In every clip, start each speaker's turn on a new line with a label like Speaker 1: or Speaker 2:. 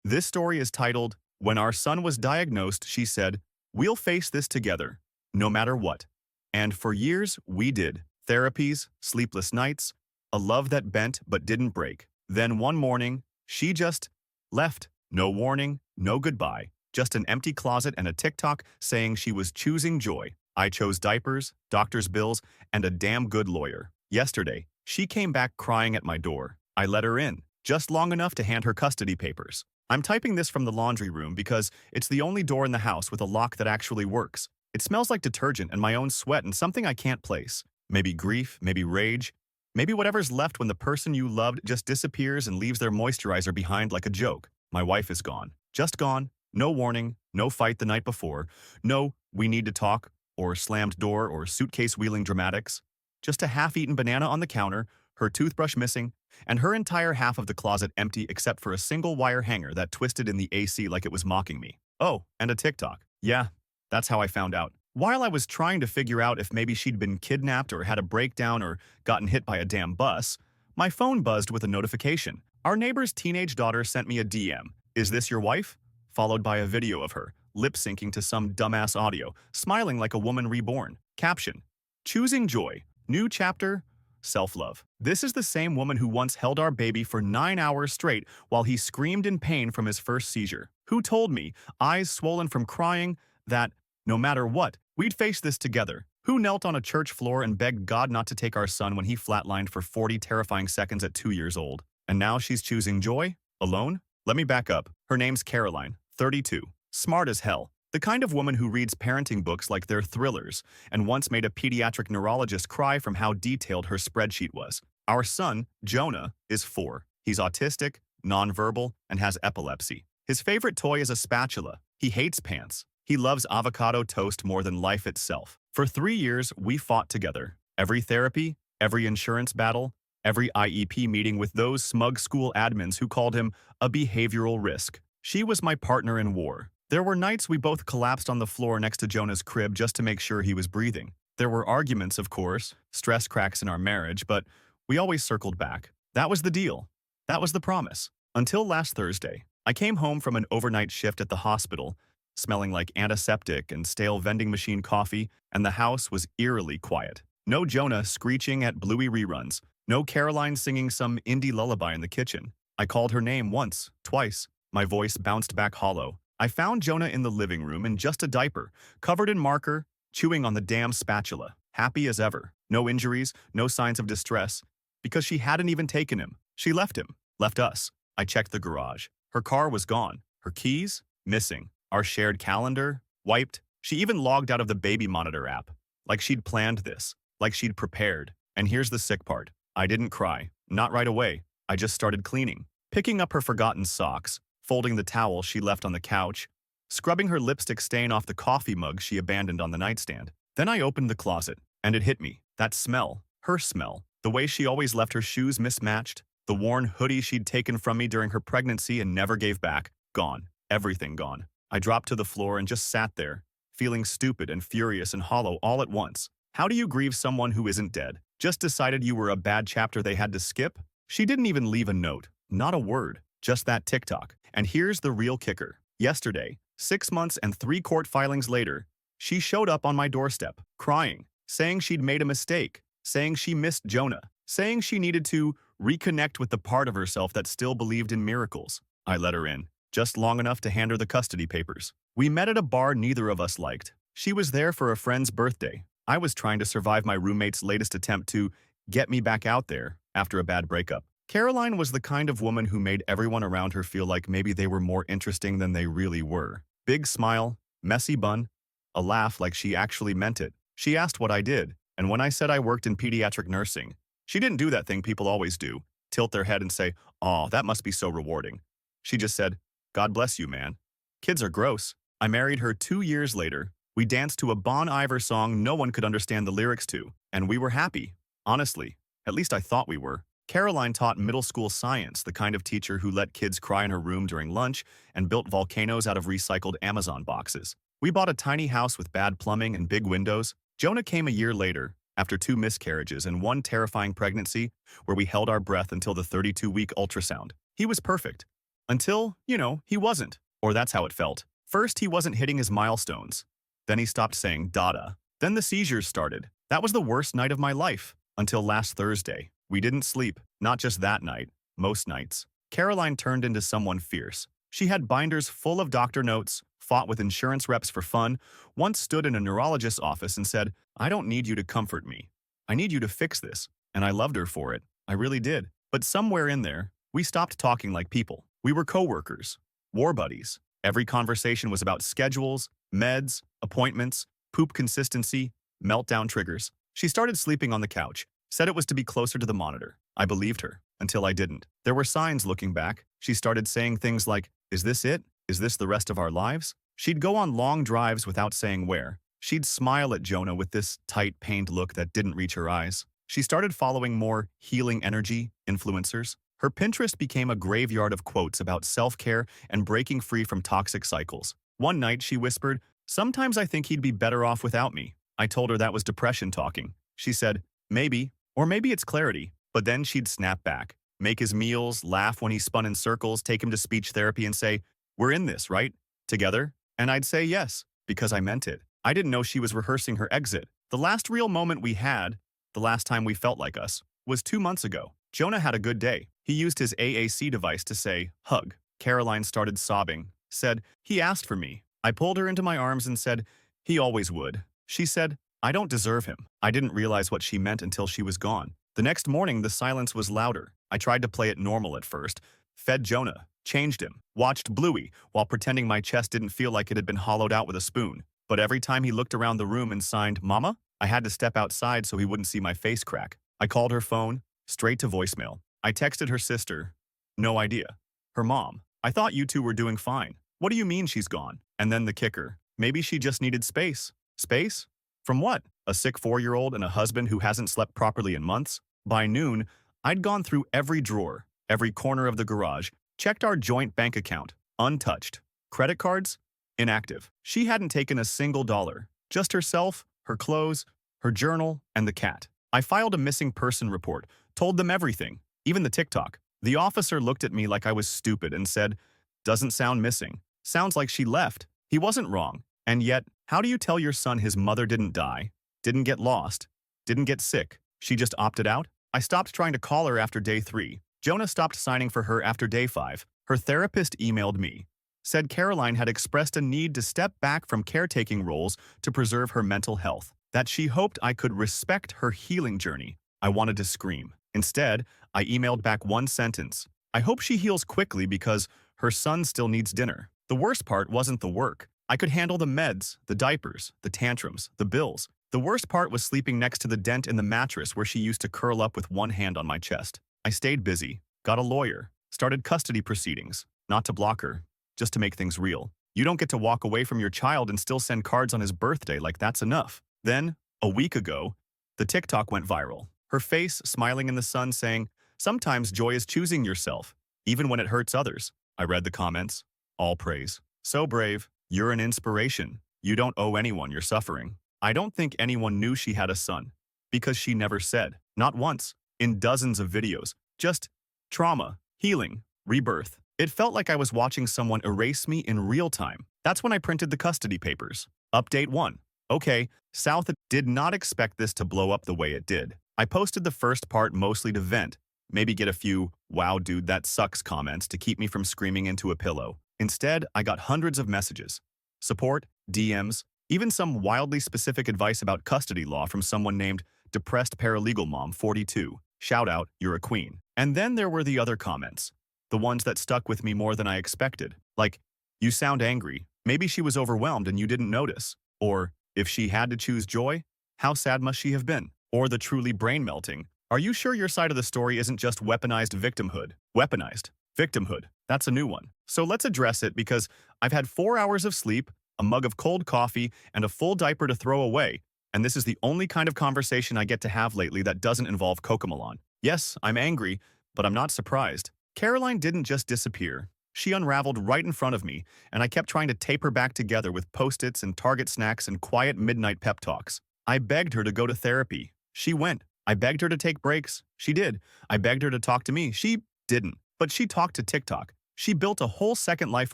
Speaker 1: This story is titled, When Our Son Was Diagnosed, She Said, We'll face this together, no matter what. And for years, we did. Therapies, sleepless nights, a love that bent but didn't break. Then one morning, she just left. No warning, no goodbye. Just an empty closet and a TikTok saying she was choosing joy. I chose diapers, doctor's bills, and a damn good lawyer. Yesterday, she came back crying at my door. I let her in, just long enough to hand her custody papers. I'm typing this from the laundry room because it's the only door in the house with a lock that actually works. It smells like detergent and my own sweat and something I can't place. Maybe grief, maybe rage, maybe whatever's left when the person you loved just disappears and leaves their moisturizer behind like a joke. My wife is gone. Just gone. No warning, no fight the night before, no we need to talk, or slammed door or suitcase-wheeling dramatics. Just a half-eaten banana on the counter, her toothbrush missing, and her entire half of the closet empty except for a single wire hanger that twisted in the AC like it was mocking me. Oh, and a TikTok. Yeah, that's how I found out. While I was trying to figure out if maybe she'd been kidnapped or had a breakdown or gotten hit by a damn bus, my phone buzzed with a notification. Our neighbor's teenage daughter sent me a DM. Is this your wife? Followed by a video of her, lip-syncing to some dumbass audio, smiling like a woman reborn. Caption: Choosing joy. New chapter. Self-love. This is the same woman who once held our baby for 9 hours straight while he screamed in pain from his first seizure. Who told me, eyes swollen from crying, that, no matter what, we'd face this together. Who knelt on a church floor and begged God not to take our son when he flatlined for 40 terrifying seconds at 2 years old. And now she's choosing joy? Alone? Let me back up. Her name's Caroline, 32. Smart as hell. The kind of woman who reads parenting books like they're thrillers, and once made a pediatric neurologist cry from how detailed her spreadsheet was. Our son, Jonah, is 4. He's autistic, nonverbal, and has epilepsy. His favorite toy is a spatula. He hates pants. He loves avocado toast more than life itself. For 3 years, we fought together. Every therapy, every insurance battle, every IEP meeting with those smug school admins who called him a behavioral risk. She was my partner in war. There were nights we both collapsed on the floor next to Jonah's crib just to make sure he was breathing. There were arguments, of course, stress cracks in our marriage, but we always circled back. That was the deal. That was the promise. Until last Thursday, I came home from an overnight shift at the hospital, smelling like antiseptic and stale vending machine coffee, and the house was eerily quiet. No Jonah screeching at Bluey reruns. No Caroline singing some indie lullaby in the kitchen. I called her name once, twice. My voice bounced back hollow. I found Jonah in the living room in just a diaper, covered in marker, chewing on the damn spatula, happy as ever. No injuries, no signs of distress, because she hadn't even taken him. She left him, left us. I checked the garage. Her car was gone. Her keys? Missing. Our shared calendar? Wiped. She even logged out of the baby monitor app. Like she'd planned this. Like she'd prepared. And here's the sick part. I didn't cry. Not right away. I just started cleaning. Picking up her forgotten socks, folding the towel she left on the couch, scrubbing her lipstick stain off the coffee mug she abandoned on the nightstand. Then I opened the closet, and it hit me. That smell. Her smell. The way she always left her shoes mismatched. The worn hoodie she'd taken from me during her pregnancy and never gave back. Gone. Everything gone. I dropped to the floor and just sat there, feeling stupid and furious and hollow all at once. How do you grieve someone who isn't dead? Just decided you were a bad chapter they had to skip? She didn't even leave a note. Not a word. Just that TikTok. And here's the real kicker. Yesterday, 6 months and 3 court filings later, she showed up on my doorstep, crying, saying she'd made a mistake, saying she missed Jonah, saying she needed to reconnect with the part of herself that still believed in miracles. I let her in, just long enough to hand her the custody papers. We met at a bar neither of us liked. She was there for a friend's birthday. I was trying to survive my roommate's latest attempt to get me back out there after a bad breakup. Caroline was the kind of woman who made everyone around her feel like maybe they were more interesting than they really were. Big smile, messy bun, a laugh like she actually meant it. She asked what I did, and when I said I worked in pediatric nursing, she didn't do that thing people always do, tilt their head and say, "Aw, that must be so rewarding." She just said, "God bless you, man. Kids are gross." I married her 2 years later. We danced to a Bon Iver song no one could understand the lyrics to, and we were happy. Honestly, at least I thought we were. Caroline taught middle school science, the kind of teacher who let kids cry in her room during lunch and built volcanoes out of recycled Amazon boxes. We bought a tiny house with bad plumbing and big windows. Jonah came a year later, after 2 miscarriages and 1 terrifying pregnancy, where we held our breath until the 32-week ultrasound. He was perfect. Until, he wasn't. Or that's how it felt. First, he wasn't hitting his milestones. Then he stopped saying dada. Then the seizures started. That was the worst night of my life. Until last Thursday. We didn't sleep. Not just that night. Most nights. Caroline turned into someone fierce. She had binders full of doctor notes, fought with insurance reps for fun, once stood in a neurologist's office and said, "I don't need you to comfort me. I need you to fix this." And I loved her for it. I really did. But somewhere in there, we stopped talking like people. We were coworkers, war buddies. Every conversation was about schedules, meds, appointments, poop consistency, meltdown triggers. She started sleeping on the couch, said it was to be closer to the monitor. I believed her, until I didn't. There were signs looking back. She started saying things like, "Is this it? Is this the rest of our lives?" She'd go on long drives without saying where. She'd smile at Jonah with this tight, pained look that didn't reach her eyes. She started following more healing energy influencers. Her Pinterest became a graveyard of quotes about self-care and breaking free from toxic cycles. One night, she whispered, "Sometimes I think he'd be better off without me." I told her that was depression talking. She said, "Maybe, or maybe it's clarity." But then she'd snap back, make his meals, laugh when he spun in circles, take him to speech therapy and say, "We're in this, right? Together?" And I'd say yes, because I meant it. I didn't know she was rehearsing her exit. The last real moment we had, the last time we felt like us, was 2 months ago. Jonah had a good day. He used his AAC device to say, "Hug." Caroline started sobbing, said, "He asked for me." I pulled her into my arms and said, "He always would." She said, "I don't deserve him." I didn't realize what she meant until she was gone. The next morning, the silence was louder. I tried to play it normal at first, fed Jonah, changed him, watched Bluey while pretending my chest didn't feel like it had been hollowed out with a spoon. But every time he looked around the room and signed, "Mama," I had to step outside so he wouldn't see my face crack. I called her phone, straight to voicemail. I texted her sister. No idea. Her mom. "I thought you two were doing fine. What do you mean she's gone?" And then the kicker. Maybe she just needed space. Space? From what? A sick 4-year-old and a husband who hasn't slept properly in months? By noon, I'd gone through every drawer, every corner of the garage, checked our joint bank account, untouched. Credit cards? Inactive. She hadn't taken a single dollar. Just herself, her clothes, her journal, and the cat. I filed a missing person report, told them everything, even the TikTok. The officer looked at me like I was stupid and said, "Doesn't sound missing. Sounds like she left." He wasn't wrong. And yet, how do you tell your son his mother didn't die, didn't get lost, didn't get sick? She just opted out? I stopped trying to call her after day 3. Jonah stopped signing for her after day 5. Her therapist emailed me, said Caroline had expressed a need to step back from caretaking roles to preserve her mental health, that she hoped I could respect her healing journey. I wanted to scream. Instead, I emailed back one sentence. I hope she heals quickly because her son still needs dinner. The worst part wasn't the work. I could handle the meds, the diapers, the tantrums, the bills. The worst part was sleeping next to the dent in the mattress where she used to curl up with one hand on my chest. I stayed busy, got a lawyer, started custody proceedings, not to block her, just to make things real. You don't get to walk away from your child and still send cards on his birthday like that's enough. Then, a week ago, the TikTok went viral. Her face smiling in the sun saying, "Sometimes joy is choosing yourself, even when it hurts others." I read the comments. All praise. "So brave. You're an inspiration. You don't owe anyone your suffering." I don't think anyone knew she had a son, because she never said, not once, in dozens of videos, just trauma, healing, rebirth. It felt like I was watching someone erase me in real time. That's when I printed the custody papers. Update 1. Okay, South did not expect this to blow up the way it did. I posted the first part mostly to vent, maybe get a few "wow dude that sucks" comments to keep me from screaming into a pillow. Instead, I got hundreds of messages. Support, DMs, even some wildly specific advice about custody law from someone named Depressed Paralegal Mom 42. Shout out, you're a queen. And then there were the other comments. The ones that stuck with me more than I expected. Like, "You sound angry. Maybe she was overwhelmed and you didn't notice." Or, "If she had to choose joy, how sad must she have been?" Or the truly brain-melting, "Are you sure your side of the story isn't just weaponized victimhood?" Weaponized victimhood. That's a new one. So let's address it because I've had 4 hours of sleep, a mug of cold coffee, and a full diaper to throw away, and this is the only kind of conversation I get to have lately that doesn't involve Cocomelon. Yes, I'm angry, but I'm not surprised. Caroline didn't just disappear. She unraveled right in front of me, and I kept trying to tape her back together with Post-its and Target snacks and quiet midnight pep talks. I begged her to go to therapy. She went. I begged her to take breaks. She did. I begged her to talk to me. She didn't. But she talked to TikTok. She built a whole second life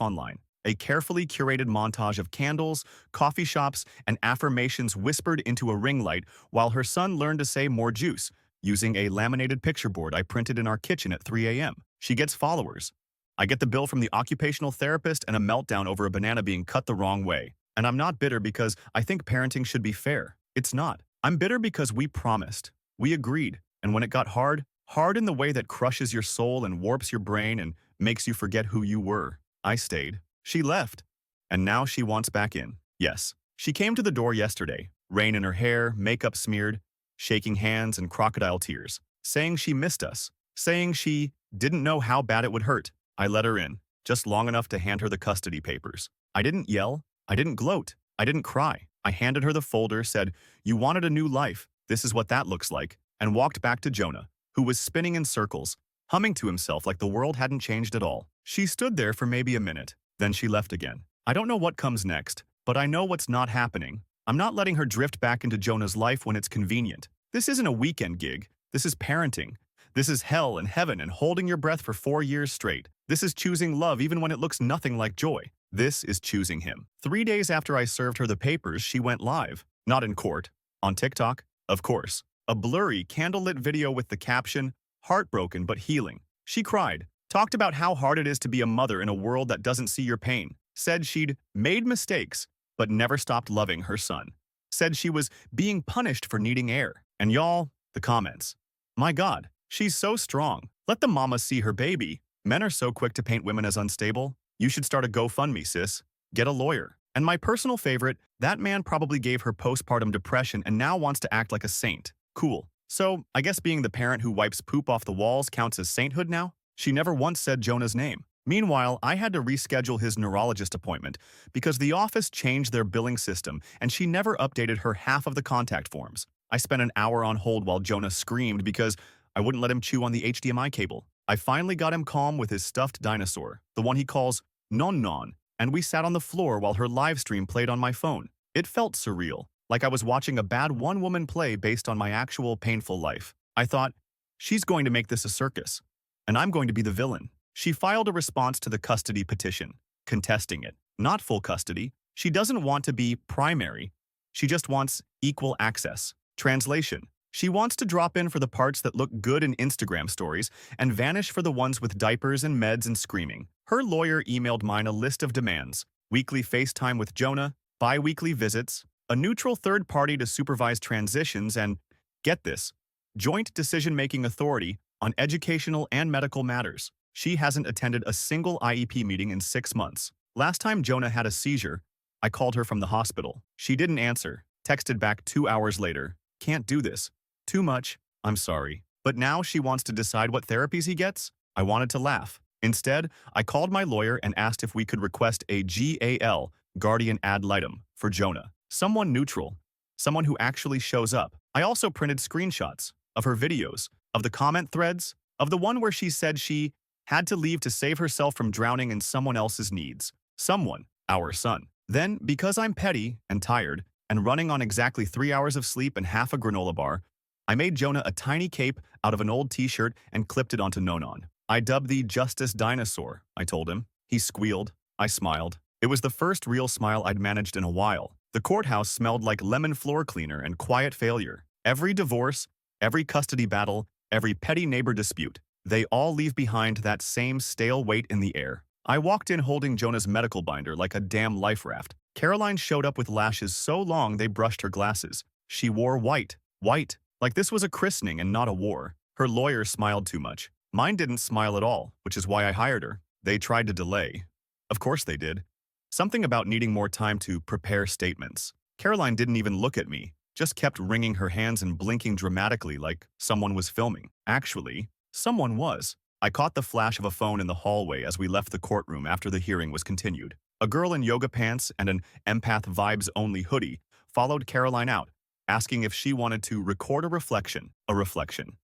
Speaker 1: online, a carefully curated montage of candles, coffee shops, and affirmations whispered into a ring light while her son learned to say more juice, using a laminated picture board I printed in our kitchen at 3 a.m. She gets followers. I get the bill from the occupational therapist and a meltdown over a banana being cut the wrong way. And I'm not bitter because I think parenting should be fair. It's not. I'm bitter because we promised. We agreed. And when it got hard, hard in the way that crushes your soul and warps your brain and makes you forget who you were, I stayed. She left. And now she wants back in. Yes. She came to the door yesterday, rain in her hair, makeup smeared, shaking hands and crocodile tears, saying she missed us, saying she didn't know how bad it would hurt. I let her in, just long enough to hand her the custody papers. I didn't yell. I didn't gloat. I didn't cry. I handed her the folder, said, "You wanted a new life. This is what that looks like," and walked back to Jonah, who was spinning in circles, humming to himself like the world hadn't changed at all. She stood there for maybe a minute. Then she left again. I don't know what comes next, but I know what's not happening. I'm not letting her drift back into Jonah's life when it's convenient. This isn't a weekend gig. This is parenting. This is hell and heaven and holding your breath for 4 years straight. This is choosing love even when it looks nothing like joy. This is choosing him. 3 days after I served her the papers, she went live. Not in court. On TikTok, of course. A blurry, candlelit video with the caption, "Heartbroken but healing." She cried, talked about how hard it is to be a mother in a world that doesn't see your pain, said she'd made mistakes but never stopped loving her son, said she was being punished for needing air. And y'all, the comments. My God, she's so strong. Let the mama see her baby. Men are so quick to paint women as unstable. You should start a GoFundMe, sis. Get a lawyer. And my personal favorite, that man probably gave her postpartum depression and now wants to act like a saint. Cool. So, I guess being the parent who wipes poop off the walls counts as sainthood now? She never once said Jonah's name. Meanwhile, I had to reschedule his neurologist appointment because the office changed their billing system and she never updated her half of the contact forms. I spent an hour on hold while Jonah screamed because I wouldn't let him chew on the HDMI cable. I finally got him calm with his stuffed dinosaur, the one he calls Non Non, and we sat on the floor while her live stream played on my phone. It felt surreal, like I was watching a bad one-woman play based on my actual painful life. I thought, she's going to make this a circus, and I'm going to be the villain. She filed a response to the custody petition, contesting it. Not full custody. She doesn't want to be primary. She just wants equal access. Translation. She wants to drop in for the parts that look good in Instagram stories and vanish for the ones with diapers and meds and screaming. Her lawyer emailed mine a list of demands: weekly FaceTime with Jonah, bi-weekly visits, a neutral third party to supervise transitions, and, get this, joint decision-making authority on educational and medical matters. She hasn't attended a single IEP meeting in 6 months. Last time Jonah had a seizure, I called her from the hospital. She didn't answer, texted back 2 hours later. Can't do this. Too much. I'm sorry. But now she wants to decide what therapies he gets? I wanted to laugh. Instead, I called my lawyer and asked if we could request a GAL, guardian ad litem, for Jonah. Someone neutral. Someone who actually shows up. I also printed screenshots of her videos, of the comment threads, of the one where she said she had to leave to save herself from drowning in someone else's needs. Someone, our son. Then, because I'm petty and tired and running on exactly 3 hours of sleep and half a granola bar, I made Jonah a tiny cape out of an old t-shirt and clipped it onto Nonon. I dubbed the Justice Dinosaur, I told him. He squealed. I smiled. It was the first real smile I'd managed in a while. The courthouse smelled like lemon floor cleaner and quiet failure. Every divorce, every custody battle, every petty neighbor dispute, they all leave behind that same stale weight in the air. I walked in holding Jonah's medical binder like a damn life raft. Caroline showed up with lashes so long they brushed her glasses. She wore white. White. Like this was a christening and not a war. Her lawyer smiled too much. Mine didn't smile at all, which is why I hired her. They tried to delay. Of course they did. Something about needing more time to prepare statements. Caroline didn't even look at me, just kept wringing her hands and blinking dramatically like someone was filming. Actually, someone was. I caught the flash of a phone in the hallway as we left the courtroom after the hearing was continued. A girl in yoga pants and an empath vibes-only hoodie followed Caroline out, asking if she wanted to record a reflection.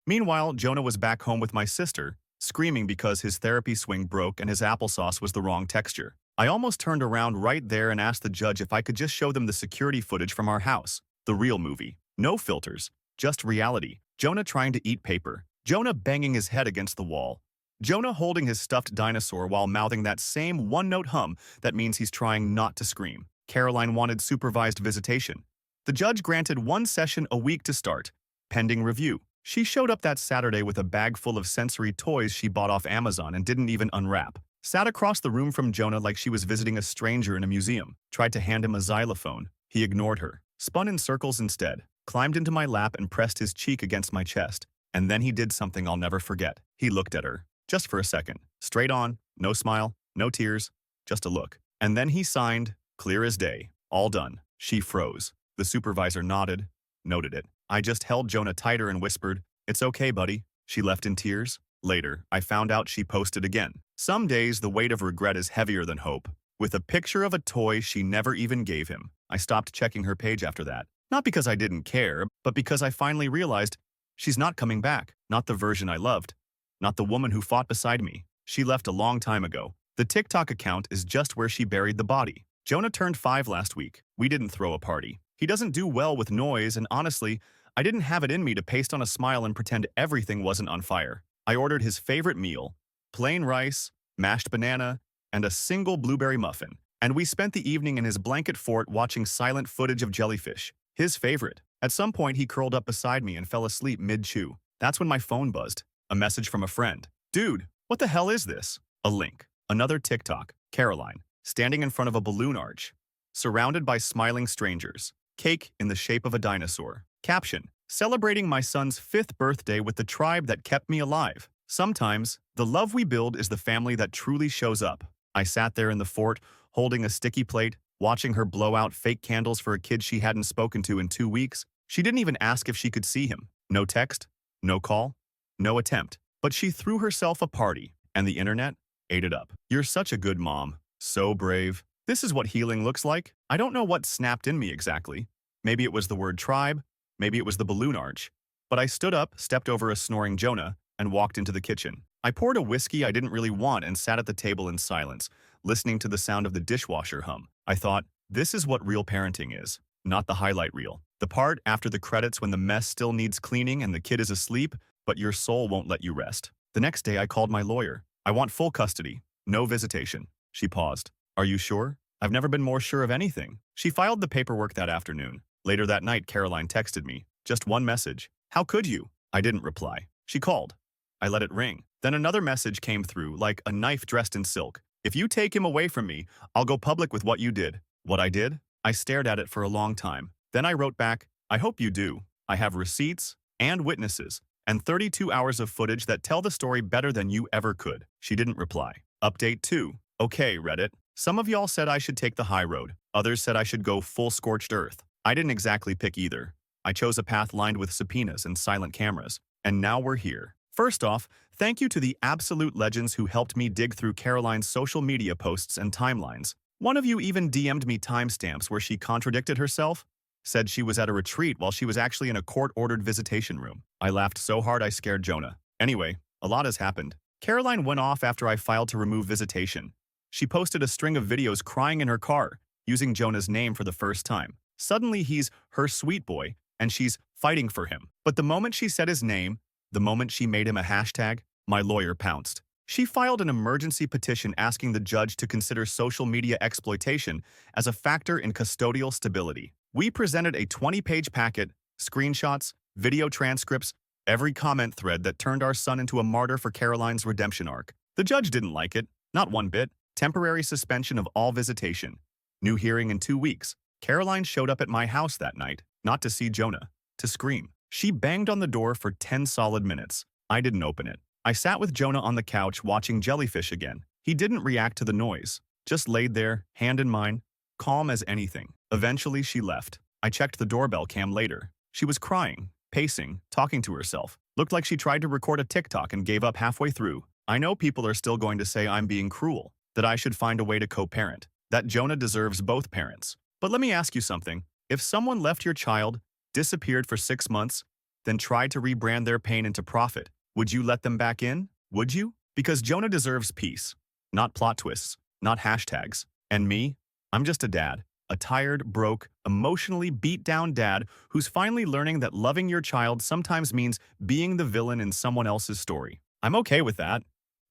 Speaker 1: Meanwhile, Jonah was back home with my sister, screaming because his therapy swing broke and his applesauce was the wrong texture. I almost turned around right there and asked the judge if I could just show them the security footage from our house. The real movie. No filters. Just reality. Jonah trying to eat paper. Jonah banging his head against the wall. Jonah holding his stuffed dinosaur while mouthing that same one-note hum that means he's trying not to scream. Caroline wanted supervised visitation. The judge granted 1 session a week to start, pending review. She showed up that Saturday with a bag full of sensory toys she bought off Amazon and didn't even unwrap. Sat across the room from Jonah like she was visiting a stranger in a museum. Tried to hand him a xylophone. He ignored her. Spun in circles instead. Climbed into my lap and pressed his cheek against my chest. And then he did something I'll never forget. He looked at her. Just for a second. Straight on. No smile. No tears. Just a look. And then he signed, clear as day. All done. She froze. The supervisor nodded. Noted it. I just held Jonah tighter and whispered, "It's okay, buddy." She left in tears. Later, I found out she posted again. Some days the weight of regret is heavier than hope. With a picture of a toy she never even gave him. I stopped checking her page after that. Not because I didn't care, but because I finally realized she's not coming back. Not the version I loved. Not the woman who fought beside me. She left a long time ago. The TikTok account is just where she buried the body. Jonah turned 5 last week. We didn't throw a party. He doesn't do well with noise, and honestly, I didn't have it in me to paste on a smile and pretend everything wasn't on fire. I ordered his favorite meal, plain rice, mashed banana, and a single blueberry muffin. And we spent the evening in his blanket fort watching silent footage of jellyfish. His favorite. At some point, he curled up beside me and fell asleep mid-chew. That's when my phone buzzed. A message from a friend. "Dude, what the hell is this?" A link. Another TikTok. Caroline, standing in front of a balloon arch, surrounded by smiling strangers. Cake in the shape of a dinosaur. Caption, celebrating my son's 5th birthday with the tribe that kept me alive. Sometimes, the love we build is the family that truly shows up. I sat there in the fort, holding a sticky plate, watching her blow out fake candles for a kid she hadn't spoken to in 2 weeks. She didn't even ask if she could see him. No text, no call, no attempt. But she threw herself a party, and the internet ate it up. You're such a good mom. So brave. This is what healing looks like. I don't know what snapped in me exactly. Maybe it was the word tribe, maybe it was the balloon arch. But I stood up, stepped over a snoring Jonah, and walked into the kitchen. I poured a whiskey I didn't really want and sat at the table in silence, listening to the sound of the dishwasher hum. I thought, this is what real parenting is, not the highlight reel. The part after the credits when the mess still needs cleaning and the kid is asleep, but your soul won't let you rest. The next day I called my lawyer. I want full custody, no visitation. She paused. Are you sure? I've never been more sure of anything. She filed the paperwork that afternoon. Later that night, Caroline texted me. Just one message. How could you? I didn't reply. She called. I let it ring. Then another message came through, like a knife dressed in silk. If you take him away from me, I'll go public with what you did. What I did? I stared at it for a long time. Then I wrote back, I hope you do. I have receipts and witnesses and 32 hours of footage that tell the story better than you ever could. She didn't reply. Update 2. Okay, Reddit. Some of y'all said I should take the high road. Others said I should go full scorched earth. I didn't exactly pick either. I chose a path lined with subpoenas and silent cameras. And now we're here. First off, thank you to the absolute legends who helped me dig through Caroline's social media posts and timelines. One of you even DM'd me timestamps where she contradicted herself, said she was at a retreat while she was actually in a court-ordered visitation room. I laughed so hard I scared Jonah. Anyway, a lot has happened. Caroline went off after I filed to remove visitation. She posted a string of videos crying in her car, using Jonah's name for the first time. Suddenly he's her sweet boy, and she's fighting for him. But the moment she said his name, the moment she made him a hashtag, my lawyer pounced. She filed an emergency petition asking the judge to consider social media exploitation as a factor in custodial stability. We presented a 20-page packet, screenshots, video transcripts, every comment thread that turned our son into a martyr for Caroline's redemption arc. The judge didn't like it, not one bit. Temporary suspension of all visitation. New hearing in 2 weeks. Caroline showed up at my house that night, not to see Jonah, to scream. She banged on the door for 10 solid minutes. I didn't open it. I sat with Jonah on the couch watching jellyfish again. He didn't react to the noise, just laid there, hand in mine, calm as anything. Eventually, she left. I checked the doorbell cam later. She was crying, pacing, talking to herself. Looked like she tried to record a TikTok and gave up halfway through. I know people are still going to say I'm being cruel, that I should find a way to co-parent, that Jonah deserves both parents. But let me ask you something. If someone left your child, disappeared for 6 months, then tried to rebrand their pain into profit, would you let them back in? Would you? Because Jonah deserves peace, not plot twists, not hashtags. And me? I'm just a dad. A tired, broke, emotionally beat-down dad who's finally learning that loving your child sometimes means being the villain in someone else's story. I'm okay with that.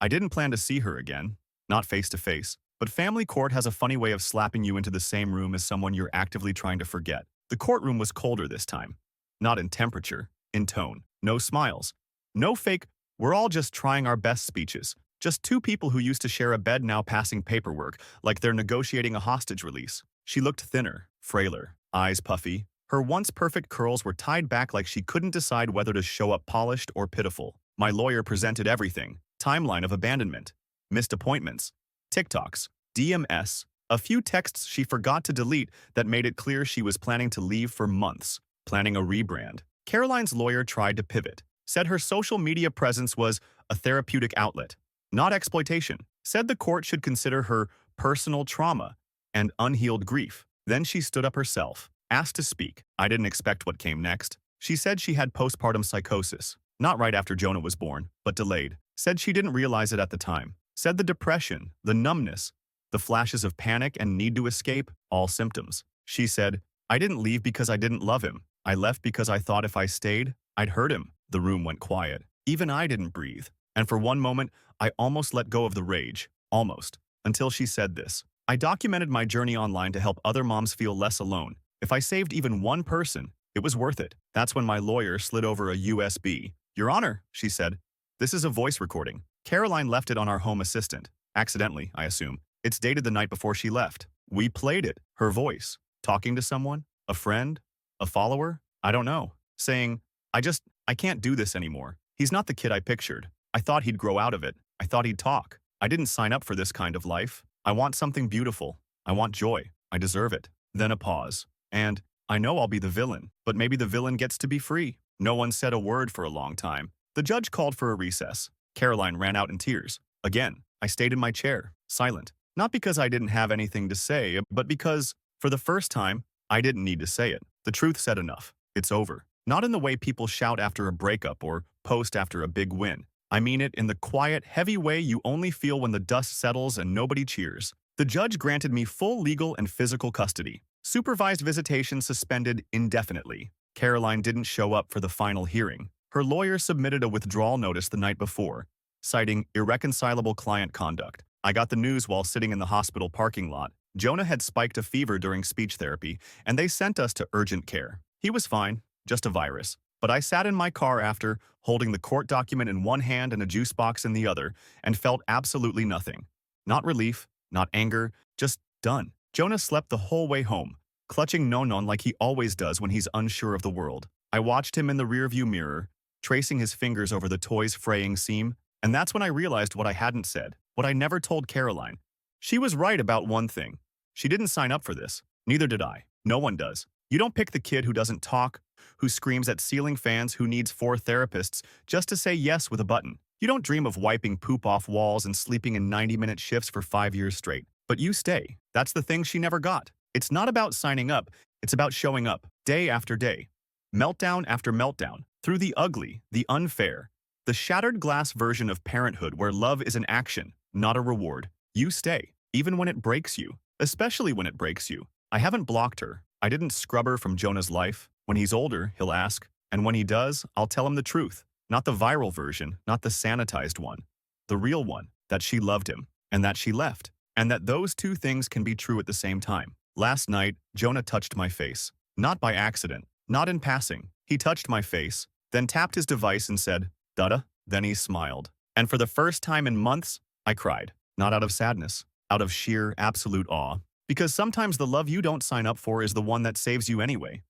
Speaker 1: I didn't plan to see her again, not face to face, but family court has a funny way of slapping you into the same room as someone you're actively trying to forget. The courtroom was colder this time. Not in temperature, in tone. No smiles. No fake, we're all just trying our best speeches. Just two people who used to share a bed now passing paperwork like they're negotiating a hostage release. She looked thinner, frailer, eyes puffy. Her once perfect curls were tied back like she couldn't decide whether to show up polished or pitiful. My lawyer presented everything. Timeline of abandonment, missed appointments, TikToks, DMS, a few texts she forgot to delete that made it clear she was planning to leave for months, planning a rebrand. Caroline's lawyer tried to pivot, said her social media presence was a therapeutic outlet, not exploitation, said the court should consider her personal trauma and unhealed grief. Then she stood up herself, asked to speak. I didn't expect what came next. She said she had postpartum psychosis, not right after Jonah was born, but delayed. Said she didn't realize it at the time. Said the depression, the numbness, the flashes of panic and need to escape, all symptoms. She said, I didn't leave because I didn't love him. I left because I thought if I stayed, I'd hurt him. The room went quiet. Even I didn't breathe. And for one moment, I almost let go of the rage. Almost. Until she said this. I documented my journey online to help other moms feel less alone. If I saved even one person, it was worth it. That's when my lawyer slid over a USB. Your Honor, she said, this is a voice recording. Caroline left it on our home assistant. Accidentally, I assume. It's dated the night before she left. We played it. Her voice. Talking to someone? A friend? A follower? I don't know. Saying, I can't do this anymore. He's not the kid I pictured. I thought he'd grow out of it. I thought he'd talk. I didn't sign up for this kind of life. I want something beautiful. I want joy. I deserve it. Then a pause. And, I know I'll be the villain, but maybe the villain gets to be free. No one said a word for a long time. The judge called for a recess. Caroline ran out in tears. Again, I stayed in my chair, silent. Not because I didn't have anything to say, but because, for the first time, I didn't need to say it. The truth said enough. It's over. Not in the way people shout after a breakup or post after a big win. I mean it in the quiet, heavy way you only feel when the dust settles and nobody cheers. The judge granted me full legal and physical custody. Supervised visitation suspended indefinitely. Caroline didn't show up for the final hearing. Her lawyer submitted a withdrawal notice the night before, citing irreconcilable client conduct. I got the news while sitting in the hospital parking lot. Jonah had spiked a fever during speech therapy, and they sent us to urgent care. He was fine, just a virus. But I sat in my car after, holding the court document in one hand and a juice box in the other, and felt absolutely nothing. Not relief, not anger, just done. Jonah slept the whole way home, clutching Nonon like he always does when he's unsure of the world. I watched him in the rearview mirror, tracing his fingers over the toy's fraying seam, and that's when I realized what I hadn't said, what I never told Caroline. She was right about one thing. She didn't sign up for this. Neither did I. No one does. You don't pick the kid who doesn't talk, who screams at ceiling fans, who needs 4 therapists just to say yes with a button. You don't dream of wiping poop off walls and sleeping in 90-minute shifts for 5 years straight. But you stay. That's the thing she never got. It's not about signing up. It's about showing up, day after day. Meltdown after meltdown, through the ugly, the unfair, the shattered glass version of parenthood where love is an action, not a reward. You stay, even when it breaks you, especially when it breaks you. I haven't blocked her. I didn't scrub her from Jonah's life. When he's older, he'll ask, and when he does, I'll tell him the truth. Not the viral version, not the sanitized one. The real one, that she loved him, and that she left, and that those two things can be true at the same time. Last night, Jonah touched my face. Not by accident, not in passing. He touched my face, then tapped his device and said, "Dada." Then he smiled. And for the first time in months, I cried. Not out of sadness, out of sheer, absolute awe. Because sometimes the love you don't sign up for is the one that saves you anyway.